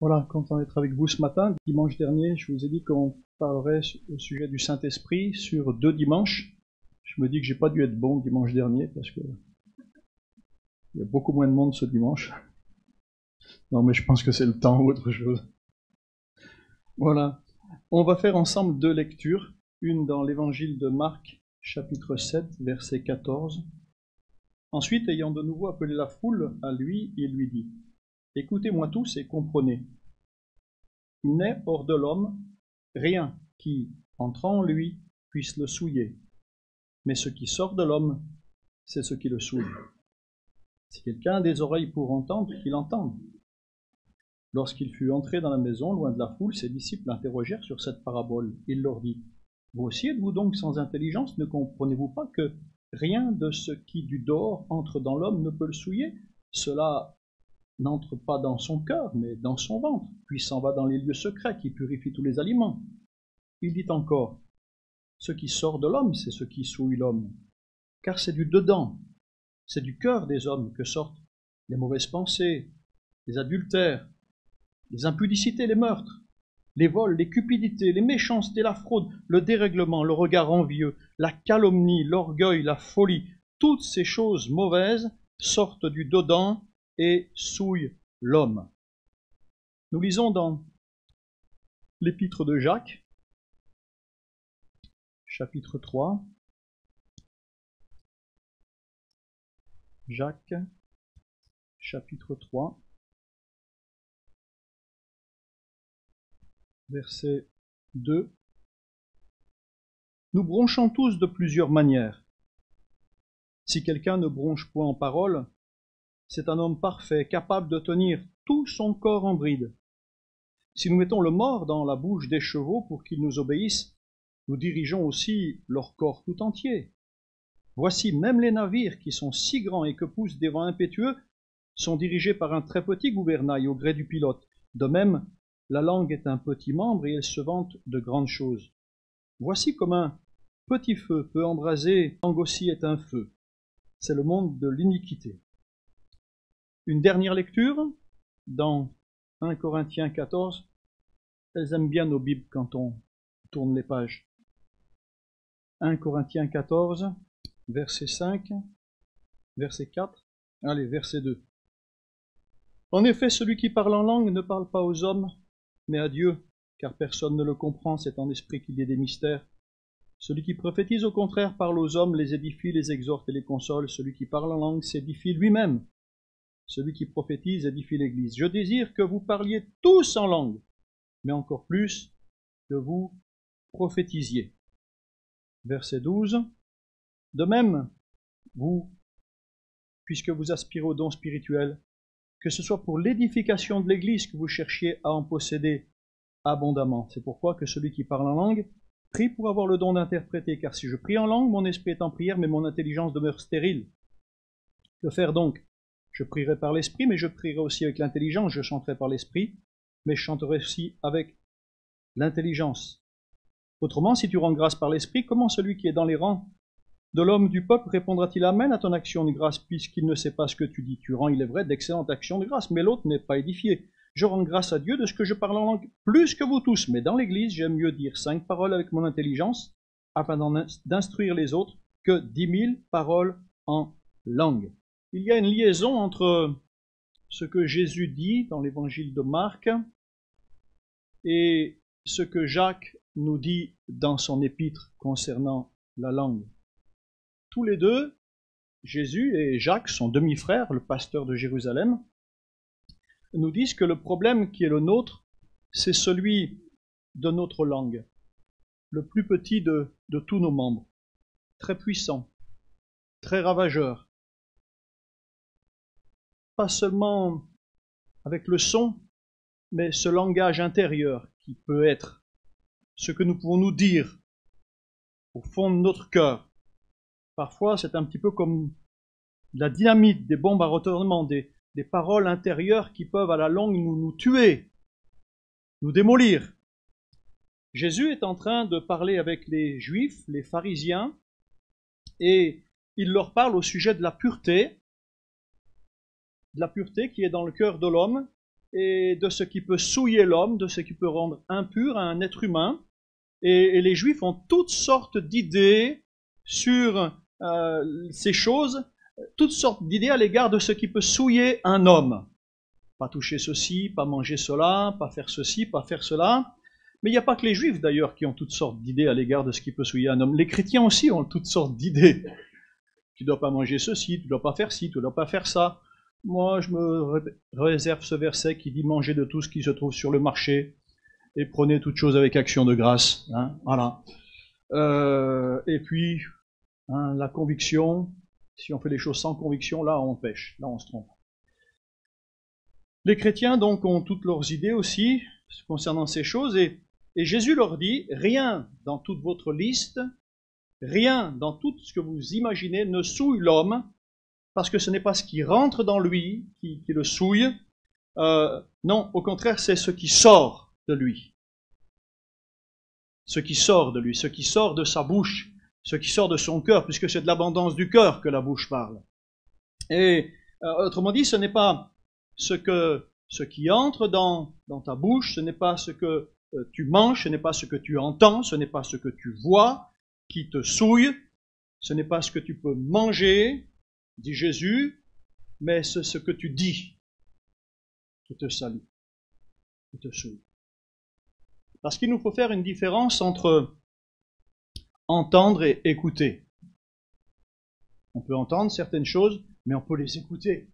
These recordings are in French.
Voilà, content d'être avec vous ce matin. Dimanche dernier, je vous ai dit qu'on parlerait au sujet du Saint-Esprit sur 2 dimanches. Je me dis que j'ai pas dû être bon dimanche dernier parce que il y a beaucoup moins de monde ce dimanche. Non, mais je pense que c'est le temps ou autre chose. Voilà. On va faire ensemble 2 lectures. Une dans l'évangile de Marc, chapitre 7, verset 14. Ensuite, ayant de nouveau appelé la foule à lui, il lui dit: Écoutez-moi tous et comprenez. Il n'est hors de l'homme rien qui, entrant en lui, puisse le souiller. Mais ce qui sort de l'homme, c'est ce qui le souille. Si quelqu'un a des oreilles pour entendre, qu'il entende. Lorsqu'il fut entré dans la maison, loin de la foule, ses disciples l'interrogèrent sur cette parabole. Il leur dit: Vous aussi êtes-vous donc sans intelligence? Ne comprenez-vous pas que rien de ce qui du dehors entre dans l'homme ne peut le souiller? Cela n'entre pas dans son cœur, mais dans son ventre, puis s'en va dans les lieux secrets qui purifient tous les aliments. Il dit encore: Ce qui sort de l'homme, c'est ce qui souille l'homme. Car c'est du dedans, c'est du cœur des hommes que sortent les mauvaises pensées, les adultères, les impudicités, les meurtres, les vols, les cupidités, les méchancetés, la fraude, le dérèglement, le regard envieux, la calomnie, l'orgueil, la folie. Toutes ces choses mauvaises sortent du dedans et souillent l'homme. Nous lisons dans l'épître de Jacques, chapitre 3. Jacques, chapitre 3, verset 2. Nous bronchons tous de plusieurs manières. Si quelqu'un ne bronche point en parole, c'est un homme parfait, capable de tenir tout son corps en bride. Si nous mettons le mors dans la bouche des chevaux pour qu'ils nous obéissent, nous dirigeons aussi leur corps tout entier. Voici, même les navires qui sont si grands et que poussent des vents impétueux sont dirigés par un très petit gouvernail au gré du pilote. De même, la langue est un petit membre et elle se vante de grandes choses. Voici comme un petit feu peut embraser, la langue aussi est un feu. C'est le monde de l'iniquité. Une dernière lecture dans 1 Corinthiens 14. Elles aiment bien nos Bibles quand on tourne les pages. 1 Corinthiens 14, verset 5, verset 4, allez, verset 2. En effet, celui qui parle en langue ne parle pas aux hommes, mais à Dieu, car personne ne le comprend, c'est en esprit qu'il y a des mystères. Celui qui prophétise, au contraire, parle aux hommes, les édifie, les exhorte et les console. Celui qui parle en langue s'édifie lui-même. Celui qui prophétise édifie l'Église. Je désire que vous parliez tous en langue, mais encore plus que vous prophétisiez. Verset 12. De même, vous, puisque vous aspirez au don spirituel, que ce soit pour l'édification de l'Église que vous cherchiez à en posséder abondamment. C'est pourquoi que celui qui parle en langue prie pour avoir le don d'interpréter, car si je prie en langue, mon esprit est en prière, mais mon intelligence demeure stérile. Que faire donc? Je prierai par l'esprit, mais je prierai aussi avec l'intelligence. Je chanterai par l'esprit, mais je chanterai aussi avec l'intelligence. Autrement, si tu rends grâce par l'esprit, comment celui qui est dans les rangs de l'homme du peuple répondra-t-il amen à ton action de grâce, puisqu'il ne sait pas ce que tu dis? Tu rends, il est vrai, d'excellentes actions de grâce, mais l'autre n'est pas édifié. Je rends grâce à Dieu de ce que je parle en langue plus que vous tous, mais dans l'Église, j'aime mieux dire 5 paroles avec mon intelligence, afin d'instruire les autres, que 10 000 paroles en langue. Il y a une liaison entre ce que Jésus dit dans l'évangile de Marc et ce que Jacques nous dit dans son épître concernant la langue. Tous les deux, Jésus et Jacques, son demi-frère, le pasteur de Jérusalem, nous disent que le problème qui est le nôtre, c'est celui de notre langue, le plus petit de tous nos membres, très puissant, très ravageur. Pas seulement avec le son, mais ce langage intérieur qui peut être ce que nous pouvons nous dire au fond de notre cœur. Parfois, c'est un petit peu comme de la dynamite, des bombes à retardement, des paroles intérieures qui peuvent à la longue nous tuer, nous démolir. Jésus est en train de parler avec les Juifs, les pharisiens, et il leur parle au sujet de la pureté qui est dans le cœur de l'homme, et de ce qui peut souiller l'homme, de ce qui peut rendre impur un être humain. Et les Juifs ont toutes sortes d'idées sur ces choses, toutes sortes d'idées à l'égard de ce qui peut souiller un homme. Pas toucher ceci, pas manger cela, pas faire ceci, pas faire cela. Mais il n'y a pas que les Juifs d'ailleurs qui ont toutes sortes d'idées à l'égard de ce qui peut souiller un homme. Les chrétiens aussi ont toutes sortes d'idées. Tu ne dois pas manger ceci, tu ne dois pas faire ci, tu ne dois pas faire ça. Moi, je me réserve ce verset qui dit « Mangez de tout ce qui se trouve sur le marché et prenez toute chose avec action de grâce. » Voilà. Et puis, la conviction, si on fait les choses sans conviction, là on pêche, là on se trompe. Les chrétiens donc ont toutes leurs idées aussi concernant ces choses et Jésus leur dit, rien dans toute votre liste, rien dans tout ce que vous imaginez ne souille l'homme, parce que ce n'est pas ce qui rentre dans lui qui le souille, non, au contraire, c'est ce qui sort de lui. Ce qui sort de lui, ce qui sort de sa bouche, ce qui sort de son cœur, puisque c'est de l'abondance du cœur que la bouche parle. Et autrement dit, ce n'est pas ce qui entre dans ta bouche, ce n'est pas ce que tu manges, ce n'est pas ce que tu entends, ce n'est pas ce que tu vois qui te souille, ce n'est pas ce que tu peux manger, dit Jésus, mais c'est ce que tu dis qui te salue, qui te souille. Parce qu'il nous faut faire une différence entre entendre et écouter. On peut entendre certaines choses, mais on peut les écouter.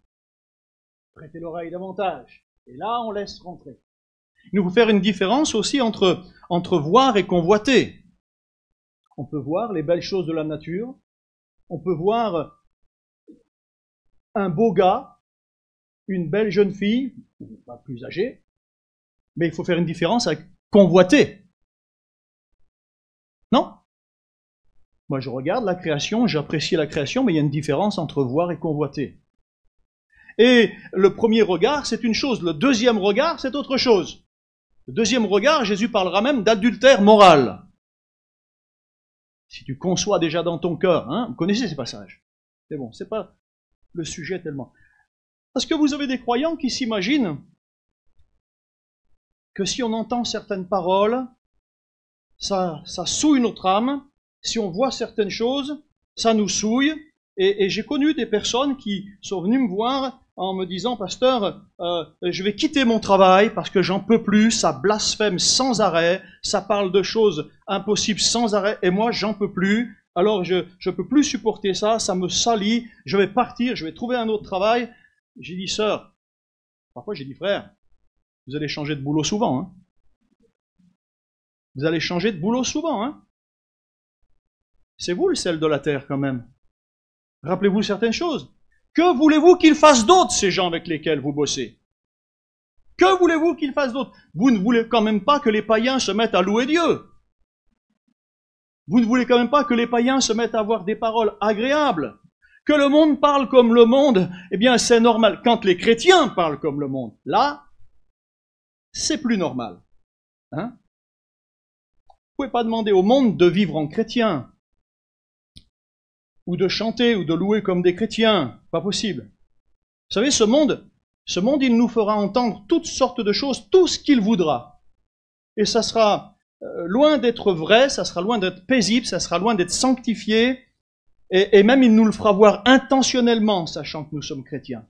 Prêtez l'oreille davantage. Et là, on laisse rentrer. Il nous faut faire une différence aussi entre voir et convoiter. On peut voir les belles choses de la nature. On peut voir un beau gars, une belle jeune fille, pas plus âgée. Mais il faut faire une différence avec convoiter. Non? Moi, je regarde la création, j'apprécie la création, mais il y a une différence entre voir et convoiter. Et le premier regard, c'est une chose. Le deuxième regard, c'est autre chose. Le deuxième regard, Jésus parlera même d'adultère moral. Si tu conçois déjà dans ton cœur, vous connaissez ces passages. C'est bon, c'est pas le sujet tellement. Parce que vous avez des croyants qui s'imaginent que si on entend certaines paroles, ça souille notre âme. Si on voit certaines choses, ça nous souille. Et j'ai connu des personnes qui sont venues me voir en me disant, pasteur, je vais quitter mon travail parce que j'en peux plus, ça blasphème sans arrêt, ça parle de choses impossibles sans arrêt, et moi j'en peux plus, alors je peux plus supporter ça, ça me salit, je vais partir, je vais trouver un autre travail. J'ai dit, sœur, parfois j'ai dit, frère, vous allez changer de boulot souvent, hein. Vous allez changer de boulot souvent, hein. C'est vous le sel de la terre quand même. Rappelez-vous certaines choses. Que voulez-vous qu'ils fassent d'autre, ces gens avec lesquels vous bossez? Que voulez-vous qu'ils fassent d'autre? Vous ne voulez quand même pas que les païens se mettent à louer Dieu. Vous ne voulez quand même pas que les païens se mettent à avoir des paroles agréables. Que le monde parle comme le monde, eh bien c'est normal. Quand les chrétiens parlent comme le monde, là, c'est plus normal. Hein? Vous ne pouvez pas demander au monde de vivre en chrétien, ou de chanter, ou de louer comme des chrétiens. Pas possible. Vous savez, ce monde, il nous fera entendre toutes sortes de choses, tout ce qu'il voudra. Et ça sera loin d'être vrai, ça sera loin d'être paisible, ça sera loin d'être sanctifié, et même il nous le fera voir intentionnellement, sachant que nous sommes chrétiens.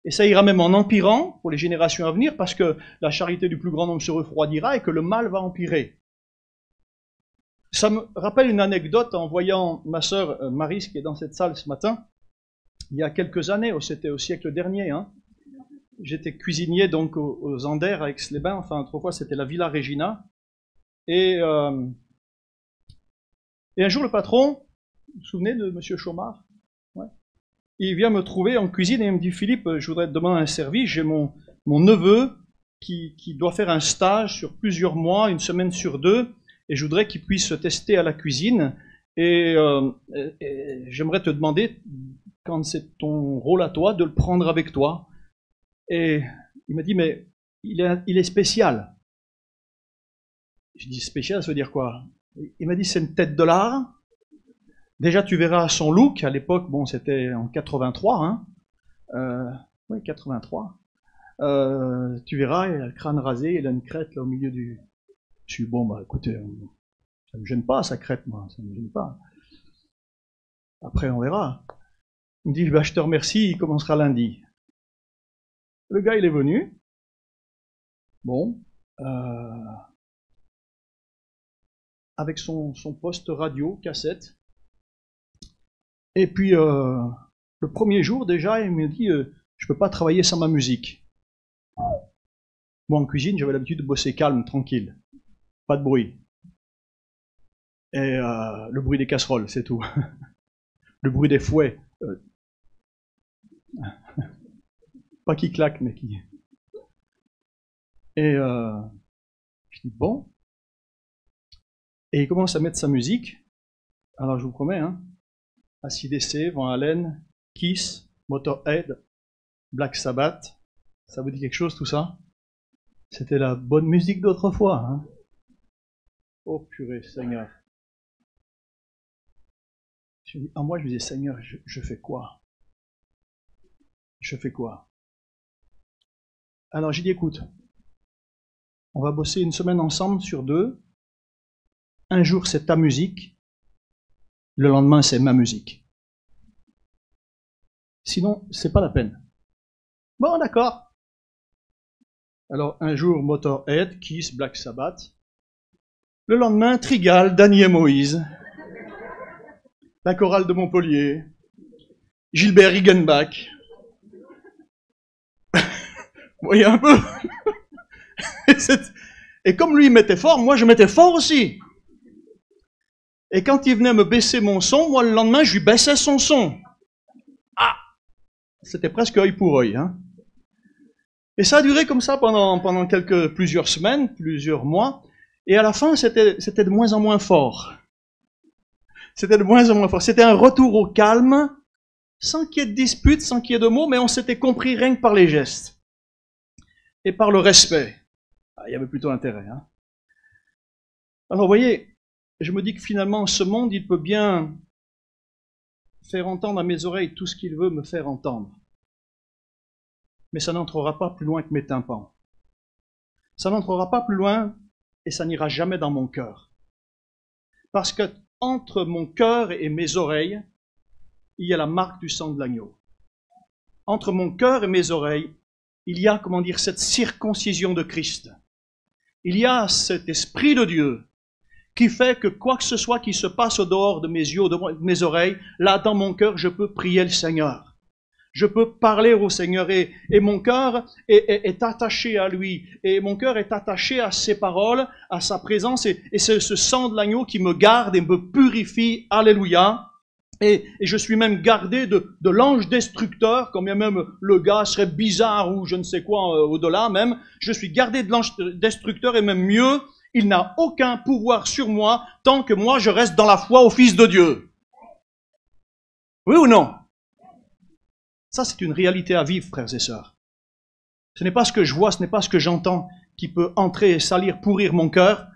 Et ça ira même en empirant pour les générations à venir, parce que la charité du plus grand nombre se refroidira et que le mal va empirer. Ça me rappelle une anecdote en voyant ma sœur Maris, qui est dans cette salle ce matin, il y a quelques années, c'était au siècle dernier. J'étais cuisinier donc aux Anders à Aix-les-Bains, enfin autrefois c'était la Villa Regina. Et un jour le patron, vous vous souvenez de M. Chaumard? Ouais. Il vient me trouver en cuisine et il me dit, Philippe, je voudrais te demander un service, j'ai mon neveu qui doit faire un stage sur plusieurs mois, une semaine sur deux, et je voudrais qu'il puisse se tester à la cuisine. Et j'aimerais te demander, quand c'est ton rôle à toi, de le prendre avec toi. Et il m'a dit, mais il est spécial. Je dis, spécial, ça veut dire quoi? Il m'a dit, c'est une tête de lard. Déjà, tu verras son look. À l'époque, bon, c'était en 83. Oui, 83. tu verras, il a le crâne rasé, il a une crête là au milieu du... Je suis bon, bah écoutez, ça me gêne pas, sa crête, moi, ça me gêne pas. Après, on verra. Il me dit, bah, je te remercie, il commencera lundi. Le gars, il est venu. Bon. Avec son poste radio, cassette. Et puis, le premier jour, déjà, il me dit, je peux pas travailler sans ma musique. Moi, en cuisine, j'avais l'habitude de bosser calme, tranquille. Pas de bruit. Et le bruit des casseroles, c'est tout. Le bruit des fouets. Pas qui claque, mais qui... Et je dis, bon. Et il commence à mettre sa musique. Alors, je vous promets, hein. AC/DC, Van Halen, Kiss, Motorhead, Black Sabbath. Ça vous dit quelque chose, tout ça? C'était la bonne musique d'autrefois, hein. Oh purée, Seigneur. Moi, je me disais, Seigneur, je fais quoi? Je fais quoi? Alors j'ai dit, écoute, on va bosser une semaine ensemble sur 2. Un jour, c'est ta musique. Le lendemain, c'est ma musique. Sinon, c'est pas la peine. Bon, d'accord. Alors, un jour, Motorhead, Kiss, Black Sabbath. Le lendemain, Trigal, Danny et Moïse. La chorale de Montpellier. Gilbert Riggenbach. Vous voyez un peu? Et comme lui mettait fort, moi je mettais fort aussi. Et quand il venait me baisser mon son, moi le lendemain je lui baissais son son. Ah! C'était presque œil pour œil, hein. Et ça a duré comme ça pendant plusieurs semaines, plusieurs mois. Et à la fin, c'était de moins en moins fort. C'était de moins en moins fort. C'était un retour au calme, sans qu'il y ait de dispute, sans qu'il y ait de mots, mais on s'était compris rien que par les gestes. Et par le respect. Il y avait plutôt intérêt, hein. Alors, vous voyez, je me dis que finalement, ce monde, il peut bien faire entendre à mes oreilles tout ce qu'il veut me faire entendre. Mais ça n'entrera pas plus loin que mes tympans. Ça n'entrera pas plus loin et ça n'ira jamais dans mon cœur. Parce que entre mon cœur et mes oreilles, il y a la marque du sang de l'agneau. Entre mon cœur et mes oreilles, il y a, comment dire, cette circoncision de Christ. Il y a cet esprit de Dieu qui fait que quoi que ce soit qui se passe au dehors de mes yeux, de mes oreilles, là dans mon cœur, je peux prier le Seigneur. Je peux parler au Seigneur et mon cœur est attaché à lui. Et mon cœur est attaché à ses paroles, à sa présence. Et c'est ce sang de l'agneau qui me garde et me purifie. Alléluia. Et je suis même gardé de l'ange destructeur, quand bien même le gars serait bizarre ou je ne sais quoi au-delà même. Je suis gardé de l'ange destructeur et même mieux, il n'a aucun pouvoir sur moi tant que moi je reste dans la foi au Fils de Dieu. Oui ou non? Ça, c'est une réalité à vivre, frères et sœurs. Ce n'est pas ce que je vois, ce n'est pas ce que j'entends qui peut entrer et salir, pourrir mon cœur.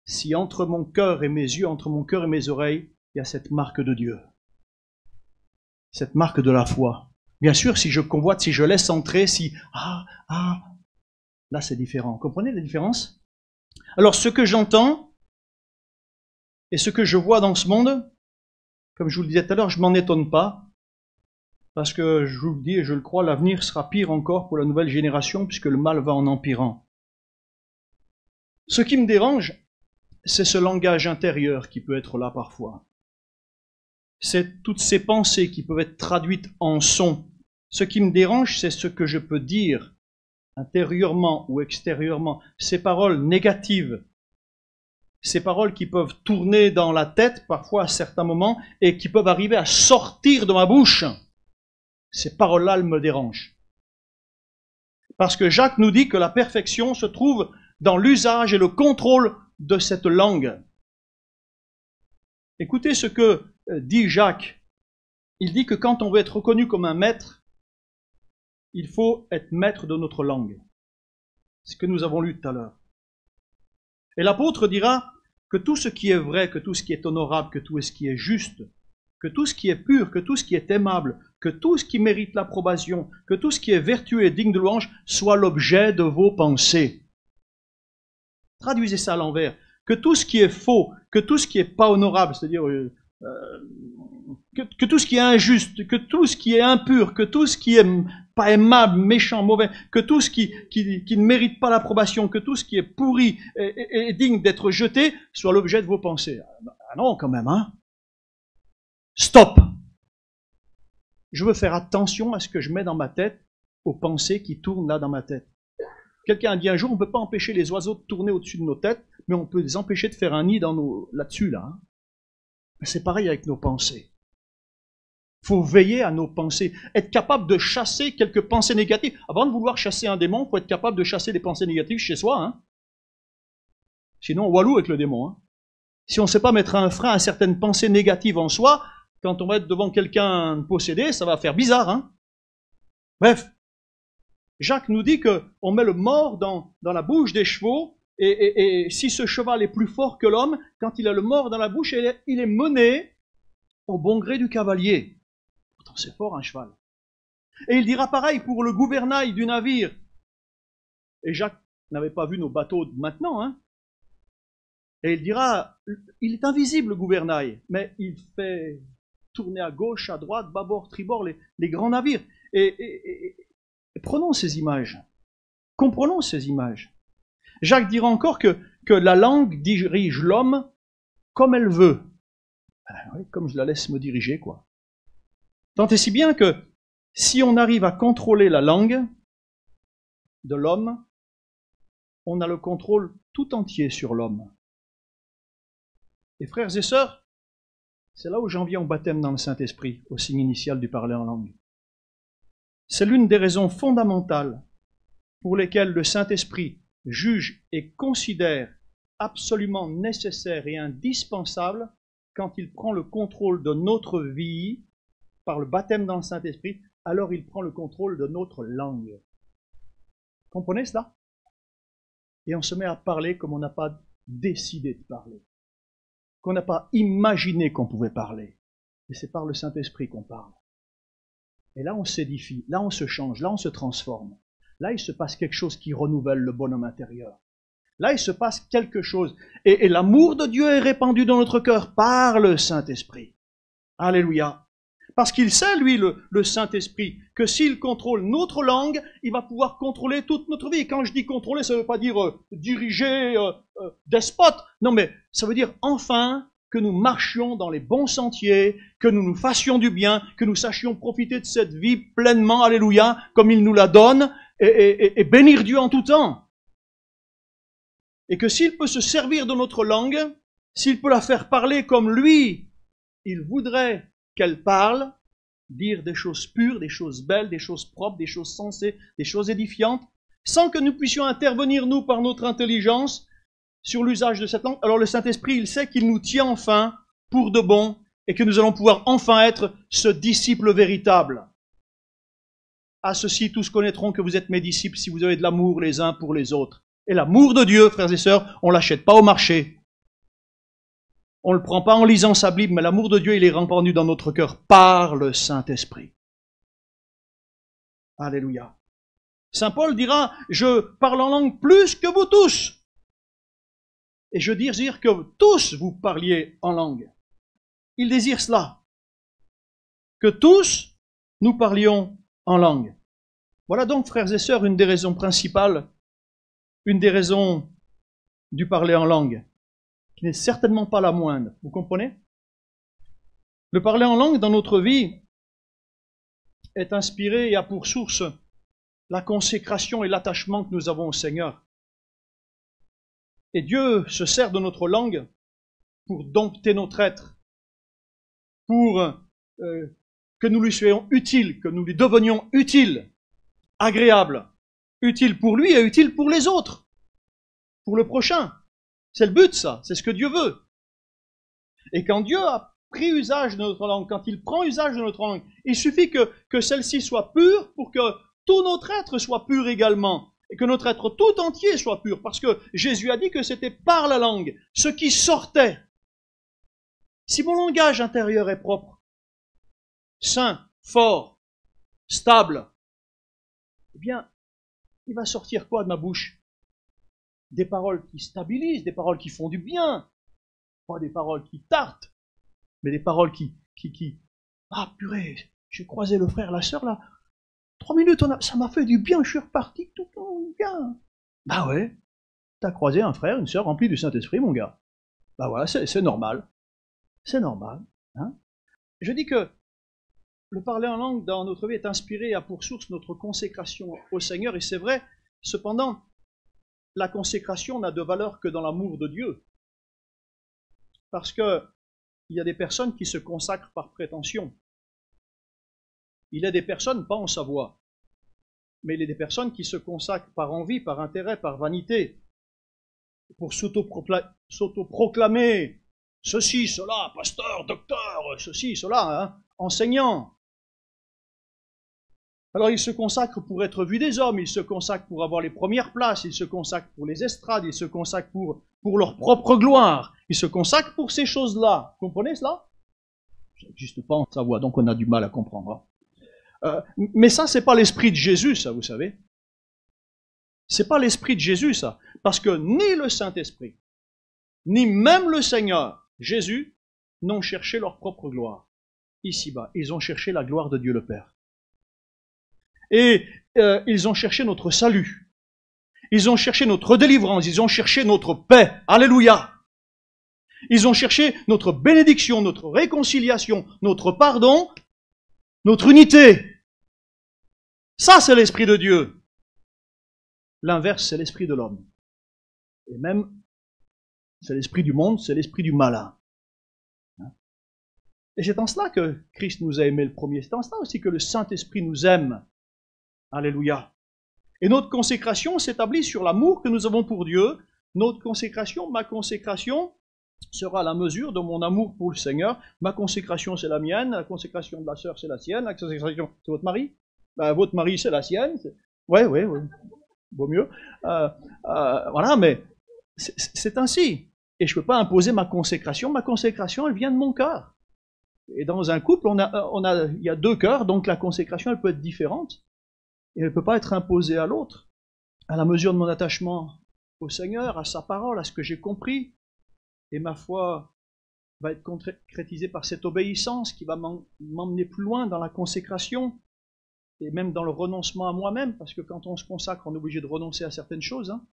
Si entre mon cœur et mes yeux, entre mon cœur et mes oreilles, il y a cette marque de Dieu. Cette marque de la foi. Bien sûr, si je convoite, si je laisse entrer, si... là c'est différent. Vous comprenez la différence? Alors, ce que j'entends et ce que je vois dans ce monde, comme je vous le disais tout à l'heure, je ne m'en étonne pas, parce que je vous le dis et je le crois, l'avenir sera pire encore pour la nouvelle génération, puisque le mal va en empirant. Ce qui me dérange, c'est ce langage intérieur qui peut être là parfois. C'est toutes ces pensées qui peuvent être traduites en son. Ce qui me dérange, c'est ce que je peux dire intérieurement ou extérieurement, ces paroles négatives, ces paroles qui peuvent tourner dans la tête parfois à certains moments et qui peuvent arriver à sortir de ma bouche. Ces paroles-là, elles me dérangent. Parce que Jacques nous dit que la perfection se trouve dans l'usage et le contrôle de cette langue. Écoutez ce que dit Jacques. Il dit que quand on veut être reconnu comme un maître, il faut être maître de notre langue. C'est ce que nous avons lu tout à l'heure. Et l'apôtre dira que tout ce qui est vrai, que tout ce qui est honorable, que tout ce qui est juste, que tout ce qui est pur, que tout ce qui est aimable, que tout ce qui mérite l'approbation, que tout ce qui est vertueux et digne de louange soit l'objet de vos pensées. Traduisez ça à l'envers. Que tout ce qui est faux, que tout ce qui est pas honorable, c'est-à-dire que tout ce qui est injuste, que tout ce qui est impur, que tout ce qui est pas aimable, méchant, mauvais, que tout ce qui ne mérite pas l'approbation, que tout ce qui est pourri et digne d'être jeté, soit l'objet de vos pensées. Ah non, quand même, hein. Stop! Je veux faire attention à ce que je mets dans ma tête, aux pensées qui tournent là dans ma tête. Quelqu'un a dit un jour, on ne peut pas empêcher les oiseaux de tourner au-dessus de nos têtes, mais on peut les empêcher de faire un nid là-dessus, là. Hein. C'est pareil avec nos pensées. Il faut veiller à nos pensées, être capable de chasser quelques pensées négatives. Avant de vouloir chasser un démon, il faut être capable de chasser des pensées négatives chez soi. Hein. Sinon, on walou avec le démon. Hein. Si on ne sait pas mettre un frein à certaines pensées négatives en soi, quand on va être devant quelqu'un possédé, ça va faire bizarre. Hein. Bref, Jacques nous dit qu'on met le mors dans la bouche des chevaux, et si ce cheval est plus fort que l'homme, quand il a le mors dans la bouche, il est mené au bon gré du cavalier. Pourtant, c'est fort un cheval. Et il dira pareil pour le gouvernail du navire. Et Jacques n'avait pas vu nos bateaux de maintenant, hein. Et il dira, il est invisible le gouvernail, mais il fait tourner à gauche, à droite, bâbord, tribord, les grands navires. Et prenons ces images, comprenons ces images. Jacques dira encore que la langue dirige l'homme comme elle veut. Oui, comme je la laisse me diriger, quoi. Tant et si bien que si on arrive à contrôler la langue de l'homme, on a le contrôle tout entier sur l'homme. Et frères et sœurs, c'est là où j'en viens au baptême dans le Saint-Esprit, au signe initial du parler en langue. C'est l'une des raisons fondamentales pour lesquelles le Saint-Esprit juge et considère absolument nécessaire et indispensable, quand il prend le contrôle de notre vie par le baptême dans le Saint-Esprit, alors il prend le contrôle de notre langue. Comprenez cela? Et on se met à parler comme on n'a pas décidé de parler, qu'on n'a pas imaginé qu'on pouvait parler. Et c'est par le Saint-Esprit qu'on parle. Et là on s'édifie, là on se change, là on se transforme. Là il se passe quelque chose qui renouvelle le bonhomme intérieur. Là il se passe quelque chose. Et l'amour de Dieu est répandu dans notre cœur par le Saint-Esprit. Alléluia. Parce qu'il sait, lui, le Saint-Esprit, que s'il contrôle notre langue, il va pouvoir contrôler toute notre vie. Et quand je dis contrôler, ça ne veut pas dire diriger, despote. Non, mais ça veut dire enfin que nous marchions dans les bons sentiers, que nous nous fassions du bien, que nous sachions profiter de cette vie pleinement, alléluia, comme il nous la donne, et bénir Dieu en tout temps. Et que s'il peut se servir de notre langue, s'il peut la faire parler comme lui, il voudrait qu'elle parle, dire des choses pures, des choses belles, des choses propres, des choses sensées, des choses édifiantes, sans que nous puissions intervenir, nous, par notre intelligence, sur l'usage de cette langue. Alors le Saint-Esprit, il sait qu'il nous tient enfin pour de bon, et que nous allons pouvoir enfin être ce disciple véritable. À ceci, tous connaîtront que vous êtes mes disciples si vous avez de l'amour les uns pour les autres. Et l'amour de Dieu, frères et sœurs, on ne l'achète pas au marché. On ne le prend pas en lisant sa Bible, mais l'amour de Dieu, il est répandu dans notre cœur par le Saint-Esprit. Alléluia. Saint Paul dira, je parle en langue plus que vous tous. Et je désire que tous vous parliez en langue. Il désire cela. Que tous nous parlions en langue. Voilà donc, frères et sœurs, une des raisons principales, une des raisons du parler en langue, qui n'est certainement pas la moindre. Vous comprenez? Le parler en langue dans notre vie est inspiré et a pour source la consécration et l'attachement que nous avons au Seigneur. Et Dieu se sert de notre langue pour dompter notre être, pour que nous lui soyons utiles, que nous lui devenions utiles, agréables, utiles pour lui et utiles pour les autres, pour le prochain. C'est le but, ça. C'est ce que Dieu veut. Et quand Dieu a pris usage de notre langue, quand il prend usage de notre langue, il suffit que celle-ci soit pure pour que tout notre être soit pur également. Et que notre être tout entier soit pur. Parce que Jésus a dit que c'était par la langue, ce qui sortait. Si mon langage intérieur est propre, saint, fort, stable, eh bien, il va sortir quoi de ma bouche? Des paroles qui stabilisent, des paroles qui font du bien, pas des paroles qui tartent, mais des paroles qui... Ah purée, j'ai croisé le frère, la sœur là, 3 minutes, ça m'a fait du bien, je suis reparti tout bien. Bah ouais, t'as croisé un frère, une sœur remplie du Saint-Esprit, mon gars. Bah voilà, c'est normal. C'est normal. Hein. Je dis que le parler en langue dans notre vie est inspiré à pour source notre consécration au Seigneur, et c'est vrai, cependant, la consécration n'a de valeur que dans l'amour de Dieu. Parce que il y a des personnes qui se consacrent par prétention. Il y a des personnes, pas en sa voix, mais il y a des personnes qui se consacrent par envie, par intérêt, par vanité, pour s'autoproclamer ceci, cela, pasteur, docteur, ceci, cela, hein, enseignant. Alors ils se consacrent pour être vus des hommes, ils se consacrent pour avoir les premières places, ils se consacrent pour les estrades, ils se consacrent pour leur propre gloire, ils se consacrent pour ces choses-là. Vous comprenez cela? Ça n'existe pas en sa voix, donc on a du mal à comprendre. Mais ça, c'est pas l'esprit de Jésus, ça, vous savez. C'est pas l'esprit de Jésus, ça. Parce que ni le Saint-Esprit, ni même le Seigneur, Jésus, n'ont cherché leur propre gloire. Ici-bas, ils ont cherché la gloire de Dieu le Père. Et ils ont cherché notre salut. Ils ont cherché notre délivrance. Ils ont cherché notre paix. Alléluia. Ils ont cherché notre bénédiction, notre réconciliation, notre pardon, notre unité. Ça, c'est l'esprit de Dieu. L'inverse, c'est l'esprit de l'homme. Et même, c'est l'esprit du monde, c'est l'esprit du malin. Et c'est en cela que Christ nous a aimés le premier. C'est en cela aussi que le Saint-Esprit nous aime. Alléluia. Et notre consécration s'établit sur l'amour que nous avons pour Dieu. Notre consécration, ma consécration, sera la mesure de mon amour pour le Seigneur. Ma consécration, c'est la mienne. La consécration de la sœur, c'est la sienne. La consécration, c'est votre mari. Votre mari, c'est la sienne. Oui, vaut mieux. Voilà, mais c'est ainsi. Et je ne peux pas imposer ma consécration. Ma consécration, elle vient de mon cœur. Et dans un couple, il y a 2 cœurs, donc la consécration, elle peut être différente. Et elle ne peut pas être imposée à l'autre, à la mesure de mon attachement au Seigneur, à sa parole, à ce que j'ai compris. Et ma foi va être concrétisée par cette obéissance qui va m'emmener plus loin dans la consécration et même dans le renoncement à moi-même, parce que quand on se consacre, on est obligé de renoncer à certaines choses. Hein.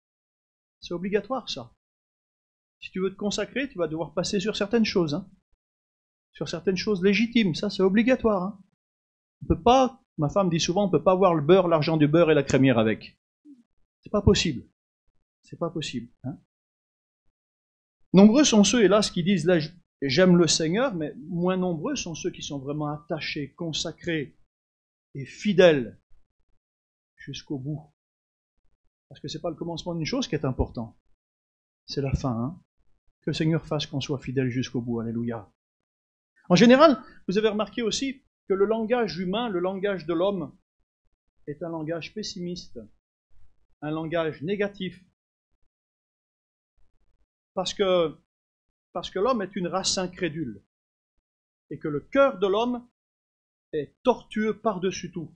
C'est obligatoire, ça. Si tu veux te consacrer, tu vas devoir passer sur certaines choses. Hein. Sur certaines choses légitimes, ça c'est obligatoire. Hein. On peut pas, ma femme dit souvent, on ne peut pas avoir le beurre, l'argent du beurre et la crémière avec. C'est pas possible. C'est pas possible. Hein. Nombreux sont ceux, hélas, qui disent là, j'aime le Seigneur, mais moins nombreux sont ceux qui sont vraiment attachés, consacrés et fidèles jusqu'au bout. Parce que c'est pas le commencement d'une chose qui est important. C'est la fin. Hein. Que le Seigneur fasse qu'on soit fidèle jusqu'au bout. Alléluia. En général, vous avez remarqué aussi que le langage humain, le langage de l'homme, est un langage pessimiste, un langage négatif. Parce que l'homme est une race incrédule, et que le cœur de l'homme est tortueux par-dessus tout.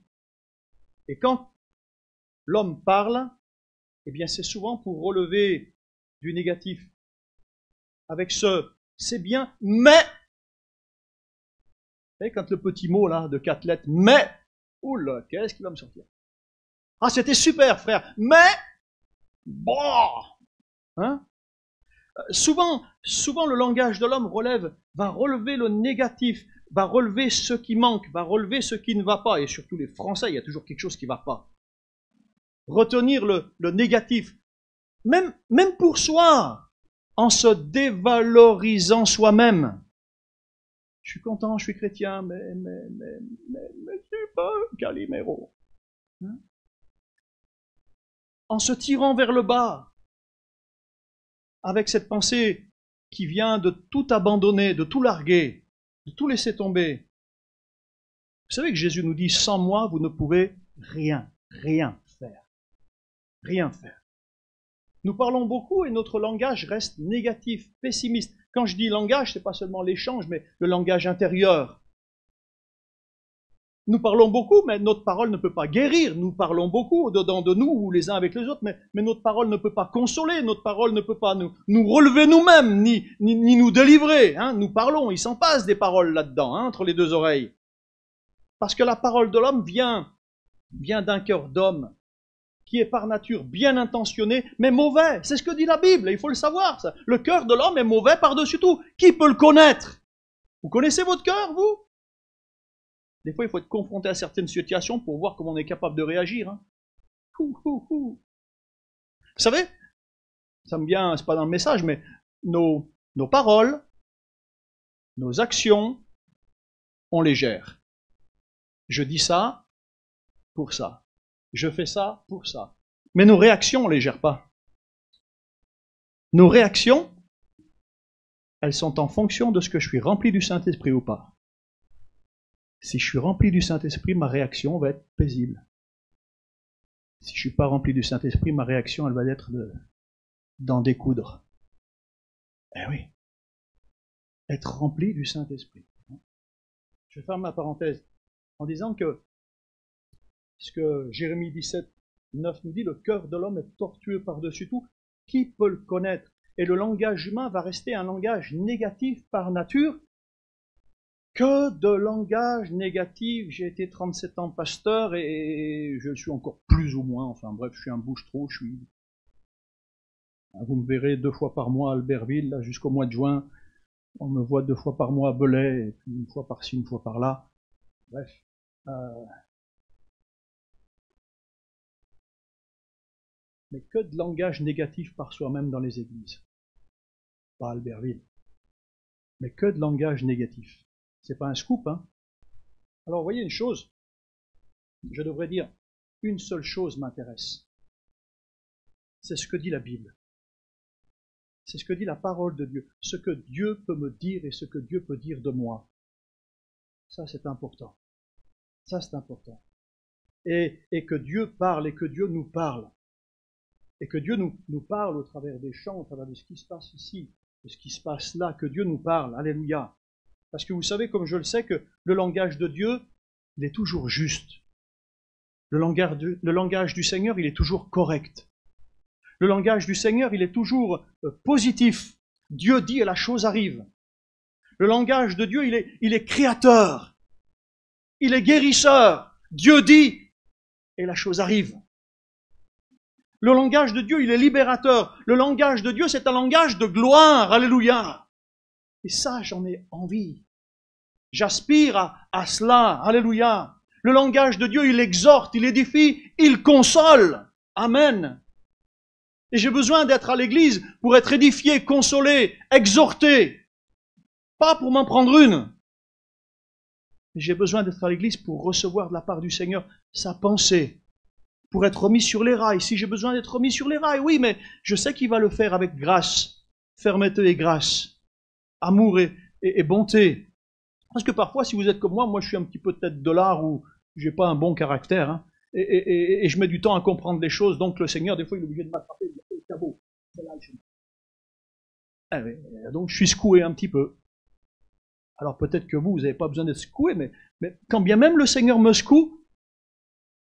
Et quand l'homme parle, eh bien c'est souvent pour relever du négatif, avec c'est bien, mais... Et quand le petit mot là de 4 lettres, mais, oula, qu'est-ce qu'il va me sortir? Ah, c'était super, frère, mais, bon, hein? Souvent, le langage de l'homme va relever le négatif, va relever ce qui manque, va relever ce qui ne va pas. Et surtout les Français, il y a toujours quelque chose qui ne va pas. Retenir le négatif, même pour soi, en se dévalorisant soi-même. Je suis content, je suis chrétien, mais je suis pas Calimero. Hein? En se tirant vers le bas, avec cette pensée qui vient de tout abandonner, de tout larguer, de tout laisser tomber. Vous savez que Jésus nous dit, sans moi, vous ne pouvez rien faire. Rien faire. Nous parlons beaucoup et notre langage reste négatif, pessimiste. Quand je dis langage, ce n'est pas seulement l'échange, mais le langage intérieur. Nous parlons beaucoup, mais notre parole ne peut pas guérir. Nous parlons beaucoup au-dedans de nous, ou les uns avec les autres, mais notre parole ne peut pas consoler, notre parole ne peut pas nous relever nous-mêmes, ni nous délivrer. Hein. Nous parlons, il s'en passe des paroles là-dedans, hein, entre les deux oreilles. Parce que la parole de l'homme vient d'un cœur d'homme, qui est par nature bien intentionné, mais mauvais. C'est ce que dit la Bible, il faut le savoir. Ça. Le cœur de l'homme est mauvais par-dessus tout. Qui peut le connaître? Vous connaissez votre cœur, vous? Des fois, il faut être confronté à certaines situations pour voir comment on est capable de réagir. Hein. Vous savez, ça me vient, c'est pas dans le message, mais nos paroles, nos actions, on les gère. Je dis ça pour ça. Je fais ça pour ça. Mais nos réactions, on ne les gère pas. Nos réactions, elles sont en fonction de ce que je suis rempli du Saint-Esprit ou pas. Si je suis rempli du Saint-Esprit, ma réaction va être paisible. Si je ne suis pas rempli du Saint-Esprit, ma réaction, elle va être d'en découdre. Eh oui. Être rempli du Saint-Esprit. Je ferme ma parenthèse en disant que ce que Jérémie 17, 9 nous dit, le cœur de l'homme est tortueux par-dessus tout. Qui peut le connaître? Et le langage humain va rester un langage négatif par nature. Que de langage négatif. J'ai été 37 ans pasteur et je le suis encore plus ou moins. Enfin bref, je suis un bouche-trou. Vous me verrez 2 fois par mois à Albertville, là, jusqu'au mois de juin. On me voit 2 fois par mois à Belay, et puis 1 fois par-ci, 1 fois par-là. Bref. Mais que de langage négatif par soi-même dans les églises. Pas à Albertville. Mais que de langage négatif. C'est pas un scoop, hein. Alors, voyez une chose. Je devrais dire, une seule chose m'intéresse. C'est ce que dit la Bible. C'est ce que dit la parole de Dieu. Ce que Dieu peut me dire et ce que Dieu peut dire de moi. Ça, c'est important. Ça, c'est important. Et que Dieu parle et que Dieu nous parle. Et que Dieu nous parle au travers des chants, au travers de ce qui se passe ici, de ce qui se passe là, que Dieu nous parle. Alléluia. Parce que vous savez, comme je le sais, que le langage de Dieu, il est toujours juste. Le langage du Seigneur, il est toujours correct. Le langage du Seigneur, il est toujours positif. Dieu dit et la chose arrive. Le langage de Dieu, il est créateur. Il est guérisseur. Dieu dit et la chose arrive. Le langage de Dieu, il est libérateur. Le langage de Dieu, c'est un langage de gloire. Alléluia. Et ça, j'en ai envie. J'aspire à cela. Alléluia. Le langage de Dieu, il exhorte, il édifie, il console. Amen. Et j'ai besoin d'être à l'église pour être édifié, consolé, exhorté. Pas pour m'en prendre une. Mais j'ai besoin d'être à l'église pour recevoir de la part du Seigneur sa pensée. Pour être remis sur les rails. Si j'ai besoin d'être remis sur les rails, oui, mais je sais qu'il va le faire avec grâce, fermeté et grâce, amour et bonté. Parce que parfois, si vous êtes comme moi je suis un petit peu tête de lard ou j'ai pas un bon caractère, hein, et je mets du temps à comprendre les choses, donc le Seigneur, des fois, il est obligé de m'attraper, il dit, cabot, c'est là, donc je suis secoué un petit peu. Alors peut-être que vous n'avez pas besoin d'être secoué, mais quand bien même le Seigneur me secoue,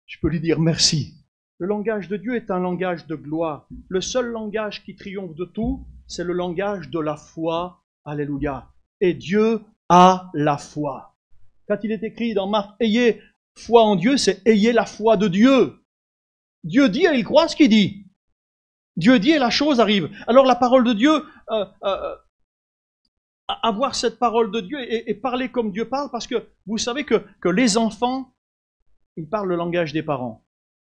je peux lui dire merci. Le langage de Dieu est un langage de gloire. Le seul langage qui triomphe de tout, c'est le langage de la foi. Alléluia. Et Dieu a la foi. Quand il est écrit dans Marc, ayez foi en Dieu, c'est ayez la foi de Dieu. Dieu dit et il croit ce qu'il dit. Dieu dit et la chose arrive. Alors la parole de Dieu, avoir cette parole de Dieu et parler comme Dieu parle, parce que vous savez que les enfants, ils parlent le langage des parents.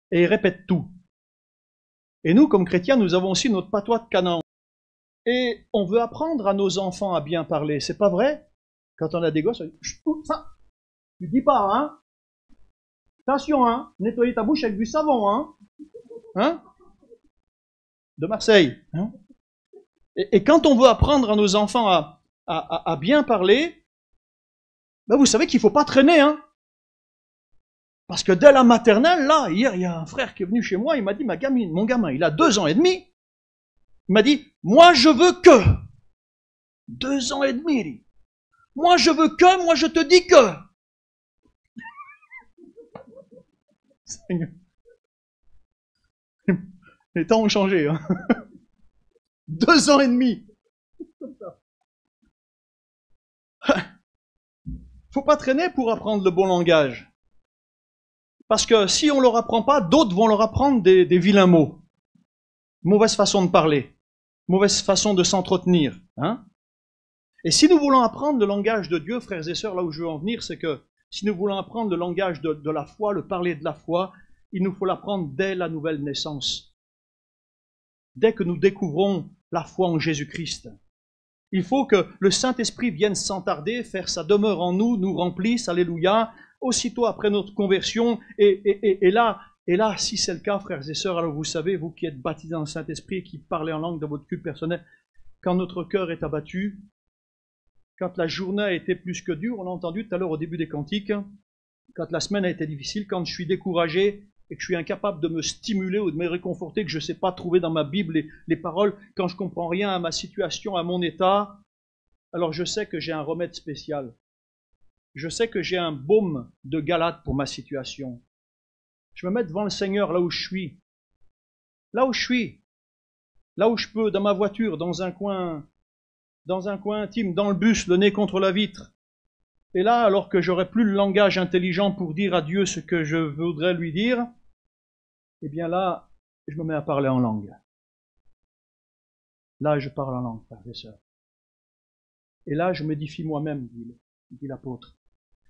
Et ils répètent tout. Et nous, comme chrétiens, nous avons aussi notre patois de Canaan. Et on veut apprendre à nos enfants à bien parler. C'est pas vrai? Quand on a des gosses, on dit, ça, tu dis pas, hein? Attention, hein? Nettoyer ta bouche avec du savon, hein? Hein? De Marseille. Hein? Et quand on veut apprendre à nos enfants à bien parler, ben vous savez qu'il faut pas traîner, hein? Parce que dès la maternelle, là, hier, il y a un frère qui est venu chez moi, il m'a dit, mon gamin, il a 2 ans et demi. Il m'a dit, moi je veux que. 2 ans et demi, il dit. Moi je veux que, moi je te dis que. Seigneur. Les temps ont changé. Hein. 2 ans et demi. Faut pas traîner pour apprendre le bon langage. Parce que si on leur apprend pas, d'autres vont leur apprendre des vilains mots. Mauvaise façon de parler. Mauvaise façon de s'entretenir. Hein? Et si nous voulons apprendre le langage de Dieu, frères et sœurs, là où je veux en venir, c'est que si nous voulons apprendre le langage de la foi, le parler de la foi, il nous faut l'apprendre dès la nouvelle naissance. Dès que nous découvrons la foi en Jésus-Christ. Il faut que le Saint-Esprit vienne sans tarder, faire sa demeure en nous, nous remplisse, alléluia, aussitôt après notre conversion. Et là, si c'est le cas, frères et sœurs, alors vous savez, vous qui êtes baptisés dans le Saint-Esprit et qui parlez en langue dans votre culte personnel, quand notre cœur est abattu, quand la journée a été plus que dure, on l'a entendu tout à l'heure au début des cantiques, quand la semaine a été difficile, quand je suis découragé et que je suis incapable de me stimuler ou de me réconforter, que je ne sais pas trouver dans ma Bible les paroles, quand je ne comprends rien à ma situation, à mon état, alors je sais que j'ai un remède spécial. Je sais que j'ai un baume de Galate pour ma situation. Je me mets devant le Seigneur là où je suis. Là où je suis. Là où je peux, dans ma voiture, dans un coin intime, dans le bus, le nez contre la vitre. Et là, alors que j'aurais plus le langage intelligent pour dire à Dieu ce que je voudrais lui dire, eh bien là, je me mets à parler en langue. Là, je parle en langue, frères et sœurs. Et là, je m'édifie moi-même, dit l'apôtre.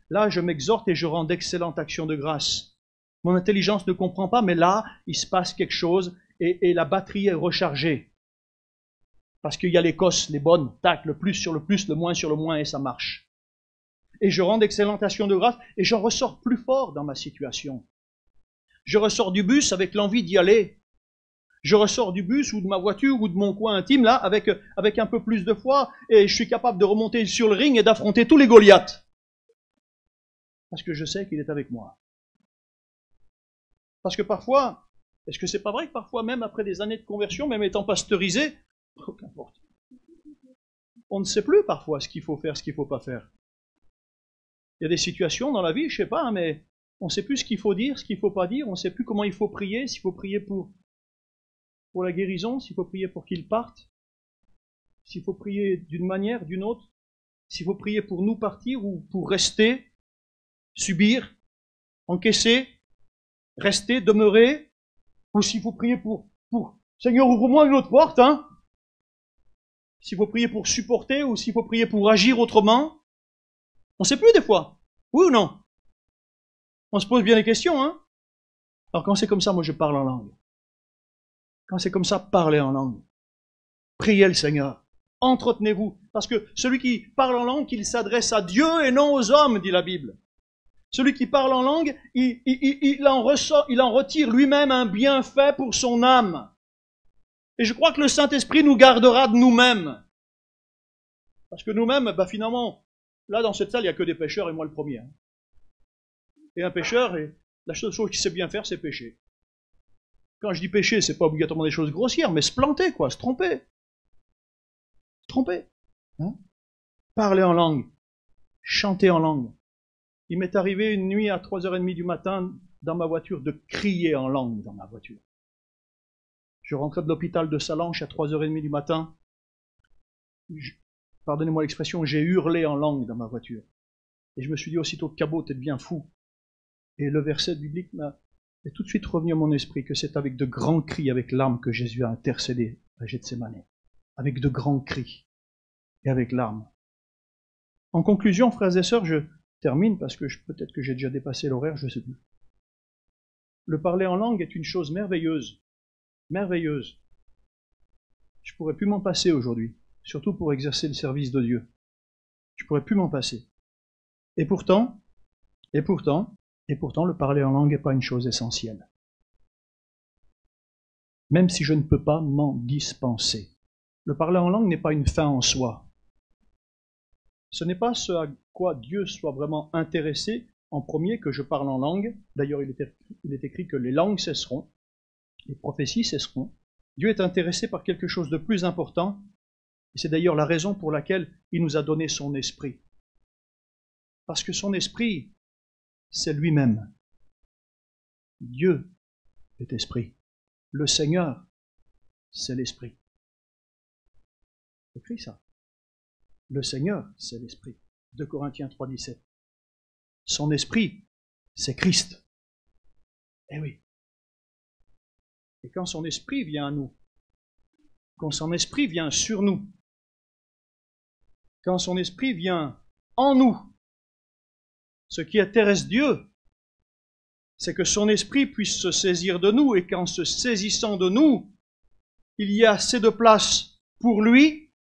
Là, je m'exhorte et je rends d'excellentes actions de grâce. Mon intelligence ne comprend pas, mais là, il se passe quelque chose et la batterie est rechargée. Parce qu'il y a les cosses, les bonnes, tac, le plus sur le plus, le moins sur le moins, et ça marche. Et je rends d'excellentes actions de grâce, et j'en ressors plus fort dans ma situation. Je ressors du bus avec l'envie d'y aller. Je ressors du bus ou de ma voiture ou de mon coin intime, là, avec un peu plus de foi, et je suis capable de remonter sur le ring et d'affronter tous les Goliaths. Parce que je sais qu'il est avec moi. Parce que parfois, est-ce que c'est pas vrai que parfois, même après des années de conversion, même étant pasteurisé, qu'importe, on ne sait plus parfois ce qu'il faut faire, ce qu'il ne faut pas faire. Il y a des situations dans la vie, je ne sais pas, mais on ne sait plus ce qu'il faut dire, ce qu'il ne faut pas dire, on ne sait plus comment il faut prier, s'il faut prier pour la guérison, s'il faut prier pour qu'il parte, s'il faut prier d'une manière, d'une autre, s'il faut prier pour nous partir ou pour rester, subir, encaisser, rester, demeurer, ou s'il faut prier pour Seigneur, ouvre-moi une autre porte, hein. S'il faut prier pour supporter ou s'il faut prier pour agir autrement. On ne sait plus des fois. Oui ou non? On se pose bien les questions, hein? Alors quand c'est comme ça, moi je parle en langue. Quand c'est comme ça, parlez en langue. Priez le Seigneur. Entretenez-vous. Parce que celui qui parle en langue, il s'adresse à Dieu et non aux hommes, dit la Bible. Celui qui parle en langue, il en retire lui-même un bienfait pour son âme. Et je crois que le Saint-Esprit nous gardera de nous-mêmes. Parce que nous-mêmes, finalement, là, dans cette salle, il n'y a que des pécheurs, et moi le premier. Hein. Et un pécheur, la seule chose qu'il sait bien faire, c'est pécher. Quand je dis pécher, c'est pas obligatoirement des choses grossières, mais se planter, quoi, se tromper. Se tromper. Hein? Parler en langue. Chanter en langue. Il m'est arrivé une nuit à 3h30 du matin, dans ma voiture, de crier en langue dans ma voiture. Je rentrais de l'hôpital de Salanches à 3h30 du matin. Pardonnez-moi l'expression, j'ai hurlé en langue dans ma voiture. Et je me suis dit aussitôt, Cabot, t'es bien fou. Et le verset biblique est tout de suite revenu à mon esprit, que c'est avec de grands cris, avec larmes, que Jésus a intercédé à Gethsémane. Avec de grands cris et avec larmes. En conclusion, frères et sœurs, je termine parce que peut-être que j'ai déjà dépassé l'horaire, je ne sais plus. Le parler en langue est une chose merveilleuse. Merveilleuse. Je ne pourrais plus m'en passer aujourd'hui. Surtout pour exercer le service de Dieu. Je ne pourrais plus m'en passer. Et pourtant, le parler en langue n'est pas une chose essentielle. Même si je ne peux pas m'en dispenser. Le parler en langue n'est pas une fin en soi. Ce n'est pas ce à quoi Dieu soit vraiment intéressé en premier que je parle en langue. D'ailleurs, il est écrit que les langues cesseront, les prophéties cesseront. Dieu est intéressé par quelque chose de plus important. Et c'est d'ailleurs la raison pour laquelle il nous a donné son esprit. Parce que son esprit, c'est lui-même. Dieu est esprit. Le Seigneur, c'est l'esprit. C'est écrit ça. Le Seigneur, c'est l'esprit. 2 Corinthiens 3, 17. Son esprit, c'est Christ. Eh oui. Et quand son esprit vient à nous, quand son esprit vient sur nous, quand son esprit vient en nous, ce qui intéresse Dieu, c'est que son esprit puisse se saisir de nous, et qu'en se saisissant de nous, il y a assez de place pour lui,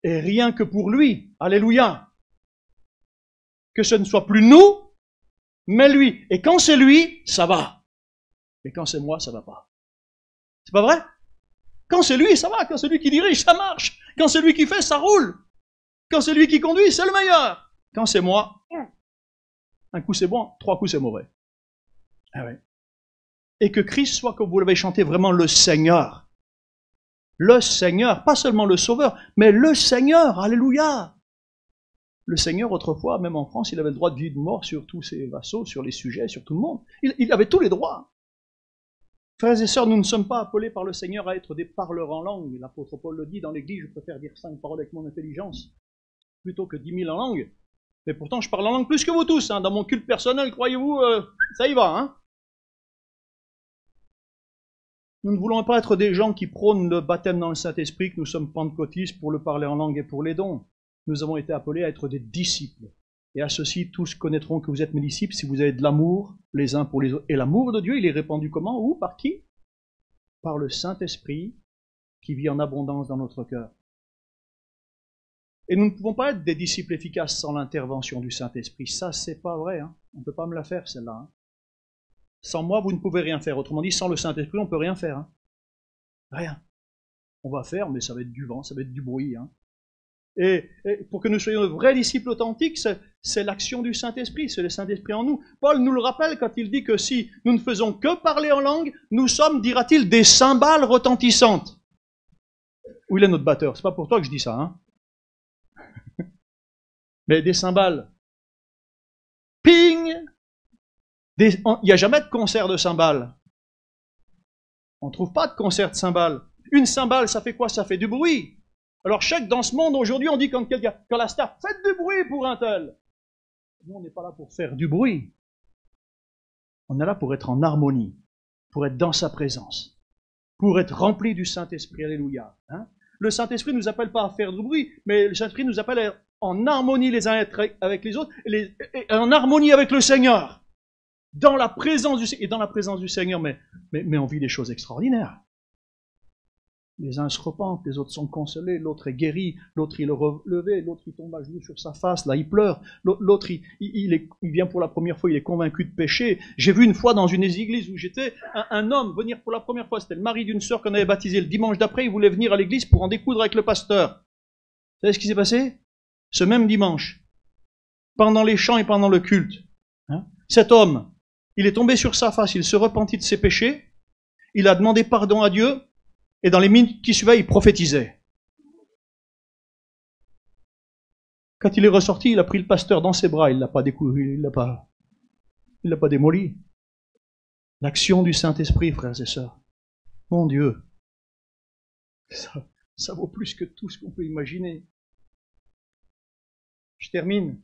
et rien que pour lui. Alléluia. Que ce ne soit plus nous, mais lui. Et quand c'est lui, ça va. Et quand c'est moi, ça va pas. C'est pas vrai? Quand c'est lui, ça va. Quand c'est lui qui dirige, ça marche. Quand c'est lui qui fait, ça roule. Quand c'est lui qui conduit, c'est le meilleur. Quand c'est moi, un coup c'est bon, 3 coups c'est mauvais. Ah ouais. Et que Christ soit, comme vous l'avez chanté, vraiment le Seigneur. Le Seigneur, pas seulement le Sauveur, mais le Seigneur, alléluia. Le Seigneur, autrefois, même en France, il avait le droit de vie, de mort sur tous ses vassaux, sur les sujets, sur tout le monde. Il avait tous les droits. Frères et sœurs, nous ne sommes pas appelés par le Seigneur à être des parleurs en langue. L'apôtre Paul le dit dans l'Église, je préfère dire 5 paroles avec mon intelligence plutôt que 10 000 en langue. Mais pourtant, je parle en langue plus que vous tous. Hein. Dans mon culte personnel, croyez-vous, ça y va. Hein. Nous ne voulons pas être des gens qui prônent le baptême dans le Saint-Esprit, que nous sommes pentecôtistes pour le parler en langue et pour les dons. Nous avons été appelés à être des disciples. Et à ceci, tous connaîtront que vous êtes mes disciples si vous avez de l'amour les uns pour les autres. Et l'amour de Dieu, il est répandu comment? Où? Par qui? Par le Saint-Esprit qui vit en abondance dans notre cœur. Et nous ne pouvons pas être des disciples efficaces sans l'intervention du Saint-Esprit. Ça, c'est pas vrai. Hein. On ne peut pas me la faire, celle-là. Hein. Sans moi, vous ne pouvez rien faire. Autrement dit, sans le Saint-Esprit, on ne peut rien faire. Hein. Rien. On va faire, mais ça va être du vent, ça va être du bruit. Hein. Et pour que nous soyons de vrais disciples authentiques, c'est l'action du Saint-Esprit, c'est le Saint-Esprit en nous. Paul nous le rappelle quand il dit que si nous ne faisons que parler en langue, nous sommes, dira-t-il, des cymbales retentissantes. Où il est notre batteur? C'est pas pour toi que je dis ça, hein. Mais des cymbales. Ping! Il n'y a jamais de concert de cymbales. On ne trouve pas de concert de cymbales. Une cymbale, ça fait quoi? Ça fait du bruit. Alors, dans ce monde, aujourd'hui, on dit quand la star, faites du bruit pour un tel. Nous, on n'est pas là pour faire du bruit. On est là pour être en harmonie, pour être dans sa présence, pour être rempli du Saint-Esprit. Alléluia. Hein? Le Saint-Esprit ne nous appelle pas à faire du bruit, mais le Saint-Esprit nous appelle à être en harmonie les uns avec les autres, et en harmonie avec le Seigneur. Dans la présence du Seigneur, et dans la présence du Seigneur, mais on vit des choses extraordinaires. Les uns se repentent, les autres sont consolés, l'autre est guéri, l'autre il est relevé, l'autre il tombe à genoux sur sa face, là il pleure, l'autre il vient pour la première fois, il est convaincu de péché. J'ai vu une fois dans une église où j'étais, un homme venir pour la première fois, c'était le mari d'une sœur qu'on avait baptisée. Le dimanche d'après, il voulait venir à l'église pour en découdre avec le pasteur. Vous savez ce qui s'est passé? Ce même dimanche, pendant les chants et pendant le culte, hein, cet homme, il est tombé sur sa face, il se repentit de ses péchés, il a demandé pardon à Dieu, et dans les minutes qui suivaient, il prophétisait. Quand il est ressorti, il a pris le pasteur dans ses bras, il ne l'a pas découvert, il l'a pas démoli. L'action du Saint-Esprit, frères et sœurs. Mon Dieu, ça vaut plus que tout ce qu'on peut imaginer. Je termine.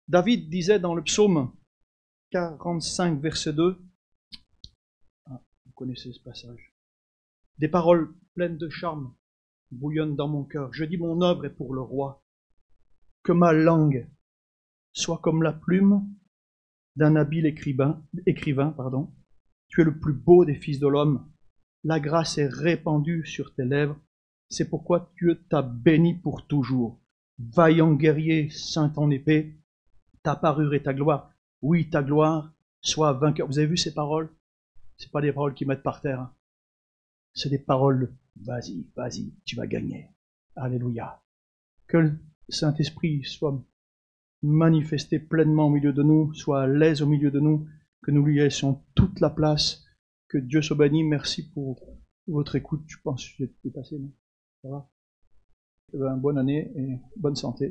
David disait dans le psaume 45, verset 2, vous connaissez ce passage, des paroles pleines de charme bouillonnent dans mon cœur. Je dis mon œuvre est pour le roi. Que ma langue soit comme la plume d'un habile écrivain. Tu es le plus beau des fils de l'homme. La grâce est répandue sur tes lèvres. C'est pourquoi Dieu t'a béni pour toujours. Vaillant guerrier, ceint ton épée, ta parure et ta gloire. Oui, ta gloire soit vainqueur. Vous avez vu ces paroles? C'est pas des paroles qui mettent par terre. Hein. C'est des paroles de vas-y, vas-y, tu vas gagner. Alléluia. Que le Saint-Esprit soit manifesté pleinement au milieu de nous, soit à l'aise au milieu de nous, que nous lui laissions toute la place. Que Dieu soit béni. Merci pour votre écoute. Je pense que j'ai dépassé, non? Ça va? Bonne année et bonne santé.